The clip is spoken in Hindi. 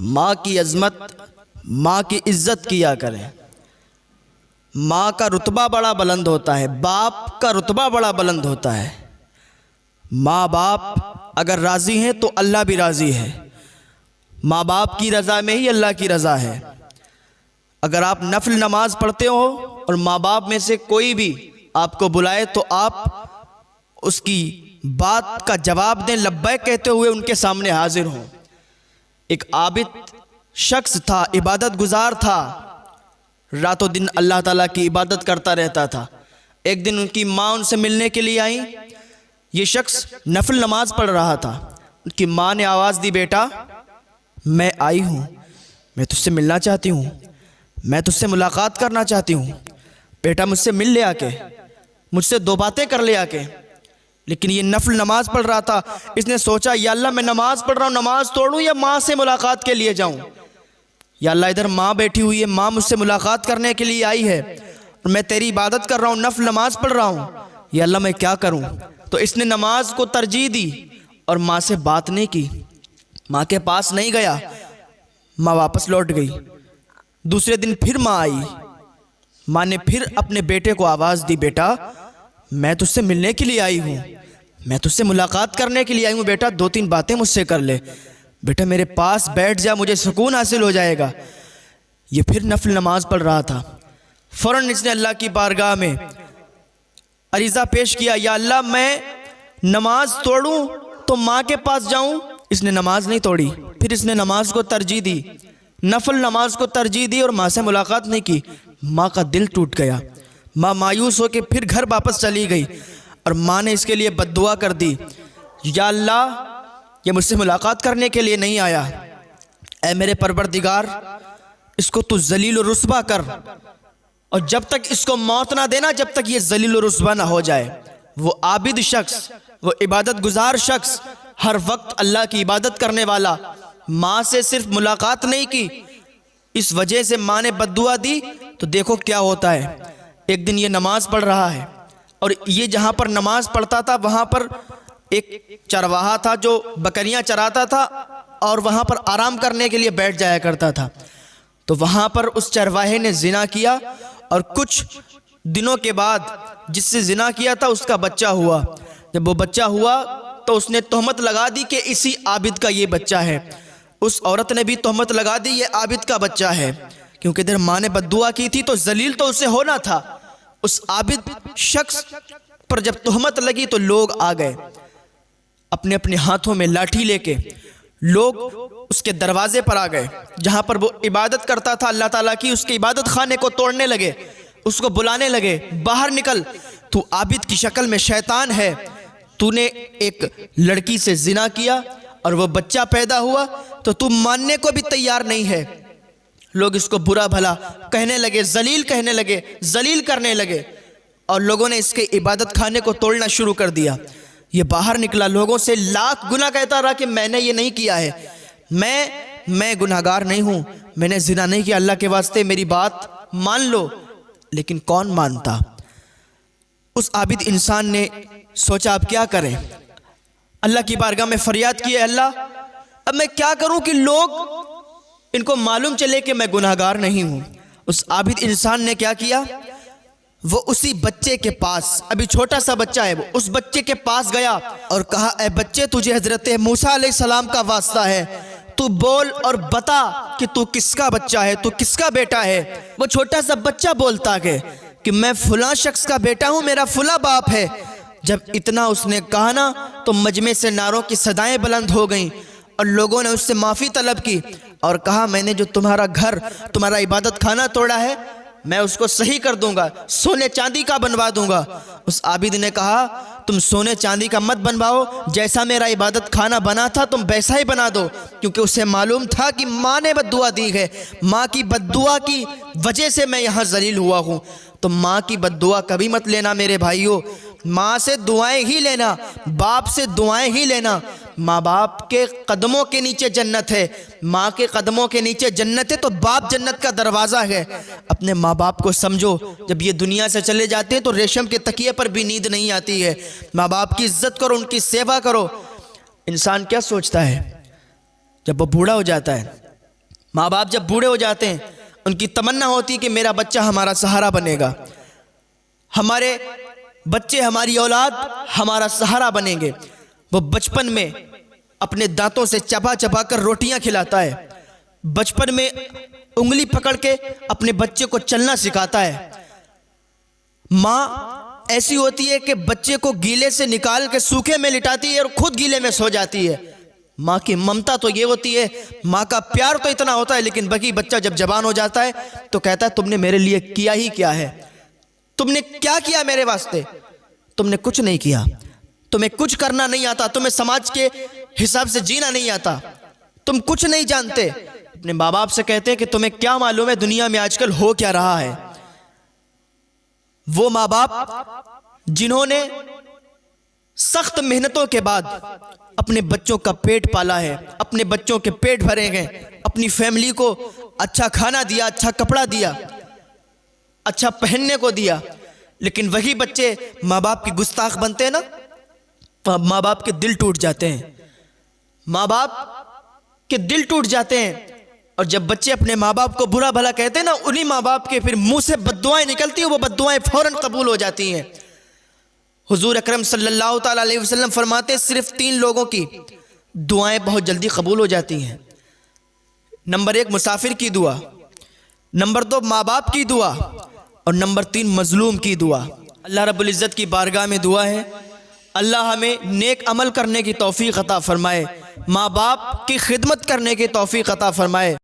माँ की अज़मत, माँ की इज़्ज़त किया करें। माँ का रुतबा बड़ा बुलंद होता है, बाप का रुतबा बड़ा बुलंद होता है। माँ बाप अगर राज़ी हैं तो अल्लाह भी राज़ी है। माँ बाप की रज़ा में ही अल्लाह की रज़ा है। अगर आप नफल नमाज पढ़ते हो और माँ बाप में से कोई भी आपको बुलाए तो आप उसकी बात का जवाब दें, लब्बैक कहते हुए उनके सामने हाजिर हों। एक आबिद शख्स था, इबादत गुजार था, रातों दिन अल्लाह ताला की इबादत करता रहता था। एक दिन उनकी माँ उनसे मिलने के लिए आई। ये शख्स नफल नमाज पढ़ रहा था। उनकी माँ ने आवाज़ दी, बेटा मैं आई हूँ, मैं तुझसे मिलना चाहती हूँ, मैं तुझसे मुलाकात करना चाहती हूँ, बेटा मुझसे मिल ले आके, मुझसे दो बातें कर ले आके। लेकिन ये नफल नमाज पढ़ रहा था। इसने सोचा, या अल्लाह मैं नमाज पढ़ रहा हूँ, नमाज तोड़ूँ या माँ से मुलाकात के लिए जाऊँ। या अल्लाह इधर माँ बैठी हुई है, माँ मुझसे मुलाकात करने के लिए आई है और मैं तेरी इबादत कर रहा हूँ, नफल नमाज पढ़ रहा हूँ, या अल्लाह मैं क्या करूँ। तो इसने नमाज को तरजीह दी और माँ से बात नहीं की, माँ के पास नहीं गया। माँ वापस लौट गई। दूसरे दिन फिर माँ आई। माँ ने फिर अपने बेटे को आवाज़ दी, बेटा मैं तुझसे मिलने के लिए आई हूँ, मैं तुझसे मुलाकात करने के लिए आई हूँ, बेटा दो तीन बातें मुझसे कर ले, बेटा मेरे पास बैठ जा, मुझे सुकून हासिल हो जाएगा। ये फिर नफल नमाज पढ़ रहा था। फ़ौरन इसने अल्लाह की बारगाह में अरीज़ा पेश किया, या अल्लाह मैं नमाज तोड़ूँ तो माँ के पास जाऊँ। इसने नमाज नहीं तोड़ी। फिर इसने नमाज को तरजीह दी, नफल नमाज को तरजीह दी और माँ से मुलाकात नहीं की। माँ का दिल टूट गया। माँ मायूस होकर फिर घर वापस चली गई और माँ ने इसके लिए बद्दुआ कर दी, या अल्लाह ये मुझसे मुलाकात करने के लिए नहीं आया, ऐ मेरे परवरदिगार इसको तू जलील और रुस्वा कर, और जब तक इसको मौत ना देना, जब तक ये जलील और रुस्वा ना हो जाए। वो आबिद शख्स, वो इबादत गुजार शख्स, हर वक्त अल्लाह की इबादत करने वाला, माँ से सिर्फ मुलाकात नहीं की, इस वजह से माँ ने बद्दुआ दी। तो देखो क्या होता है। एक दिन ये नमाज पढ़ रहा है और ये जहाँ पर नमाज पढ़ता था वहाँ पर एक चरवाहा था जो बकरियां चराता था और वहाँ पर आराम करने के लिए बैठ जाया करता था। तो वहाँ पर उस चरवाहे ने जिना किया और कुछ दिनों के बाद जिससे जिना किया था उसका बच्चा हुआ। जब वो बच्चा हुआ तो उसने तोहमत लगा दी कि इसी आबिद का ये बच्चा है। उस औरत ने भी तोहमत लगा दी ये आबिद का बच्चा है, क्योंकि इधर माँ ने बद्दुआ की थी तो जलील तो उसे होना था। उस आबिद शख्स पर जब तोहमत लगी तो लोग आ गए, अपने अपने हाथों में लाठी लेके लोग उसके दरवाजे पर आ गए जहाँ पर वो इबादत करता था अल्लाह ताला की। उसके इबादत खाने को तोड़ने लगे, उसको बुलाने लगे, बाहर निकल, तू आबिद की शक्ल में शैतान है, तूने एक लड़की से जिना किया और वो बच्चा पैदा हुआ तो तू मानने को भी तैयार नहीं है। लोग इसको बुरा भला कहने लगे, जलील कहने लगे, जलील करने लगे और लोगों ने इसके इबादत खाने को तोड़ना शुरू कर दिया। ये बाहर निकला, लोगों से लाख गुना कहता रहा कि मैंने ये नहीं किया है, मैं गुनाहगार नहीं हूँ, मैंने जिना नहीं किया, अल्लाह के वास्ते मेरी बात मान लो। लेकिन कौन मानता। उस आबिद इंसान ने सोचा अब क्या करें। अल्लाह की बारगाह में फरियाद की, अल्लाह अब मैं क्या करूं कि लोग इनको मालूम चले कि मैं गुनाहगार नहीं हूं। उस आबिद इंसान ने क्या किया, वो उसी बच्चे के पास, अभी छोटा सा बच्चा है, वो उस बच्चे के पास गया और कहा, ए बच्चे तुझे हजरत मूसा अलैहिस्सलाम का वास्ता है, तू बोल और बता कि तू किसका बच्चा है, तू किसका बेटा है। वो छोटा सा बच्चा बोलता है कि मैं फुला शख्स का बेटा हूं, मेरा फुला बाप है। जब इतना उसने कहा ना तो मजमे से नारों की सदाएं बुलंद हो गईं और लोगों ने उससे माफ़ी तलब की और कहा, मैंने जो तुम्हारा घर, तुम्हारा इबादत खाना तोड़ा है, मैं उसको सही कर दूंगा, सोने चांदी का बनवा दूंगा। उस आबिद ने कहा, तुम सोने चांदी का मत बनवाओ, जैसा मेरा इबादत खाना बना था तुम वैसा ही बना दो, क्योंकि उसे मालूम था कि माँ ने बद्दुआ दी है, माँ की बद्दुआ की वजह से मैं यहाँ जलील हुआ हूँ। तो माँ की बद्दुआ कभी मत लेना मेरे भाइयों, माँ से दुआएं ही लेना, बाप से दुआएं ही लेना। माँ बाप के कदमों के नीचे जन्नत है, माँ के कदमों के नीचे जन्नत है, तो बाप जन्नत का दरवाज़ा है। अपने माँ बाप को समझो, जब ये दुनिया से चले जाते हैं तो रेशम के तकिए पर भी नींद नहीं आती है। माँ बाप की इज्जत करो, उनकी सेवा करो। इंसान क्या सोचता है जब वो बूढ़ा हो जाता है, माँ बाप जब बूढ़े हो जाते हैं, उनकी तमन्ना होती है कि मेरा बच्चा हमारा सहारा बनेगा, हमारे बच्चे, हमारी औलाद हमारा सहारा बनेंगे। वो बचपन में अपने दांतों से चबा चबा कर रोटियां खिलाता है, बचपन में उंगली पकड़ के अपने बच्चे को चलना सिखाता है। माँ ऐसी होती है कि बच्चे को गीले से निकाल के सूखे में लिटाती है और खुद गीले में सो जाती है। माँ की ममता तो ये होती है, माँ का प्यार तो इतना होता है, लेकिन बाकी बच्चा जब जवान हो जाता है तो कहता है तुमने मेरे लिए किया ही क्या है, तुमने क्या किया मेरे वास्ते, तुमने कुछ नहीं किया, तुम्हें कुछ करना नहीं आता, तुम्हें समाज के हिसाब से जीना नहीं आता, तुम कुछ नहीं जानते। अपने माँ बाप से कहते हैं कि तुम्हें क्या मालूम है दुनिया में आजकल हो क्या रहा है। वो माँ बाप जिन्होंने सख्त मेहनतों के बाद अपने बच्चों का पेट पाला है, अपने बच्चों के पेट भरे गए, अपनी फैमिली को अच्छा खाना दिया, अच्छा कपड़ा दिया, अच्छा पहनने को दिया, लेकिन वही बच्चे माँ बाप की गुस्ताख बनते हैं ना, तो माँ बाप के दिल टूट जाते हैं, माँ बाप के दिल टूट जाते हैं। और जब बच्चे अपने माँ बाप को बुरा भला कहते हैं ना, उन्हीं माँ बाप के फिर मुंह से बद्दुआएं निकलती हैं, वो बद्दुआएं फौरन कबूल हो जाती हैं। हुजूर अकरम सल्लल्लाहु ताला अलैहि वसल्लम फरमाते हैं सिर्फ 3 लोगों की दुआएं बहुत जल्दी कबूल हो जाती हैं। नंबर 1 मुसाफिर की दुआ, नंबर 2 माँ बाप की दुआ, और नंबर 3 मजलूम की दुआ। अल्लाह रब्बुल इज़्ज़त की बारगाह में दुआ है, अल्लाह हमें नेक अमल करने की तौफीक अता फरमाए, माँ बाप की खिदमत करने की तौफीक अता फरमाए।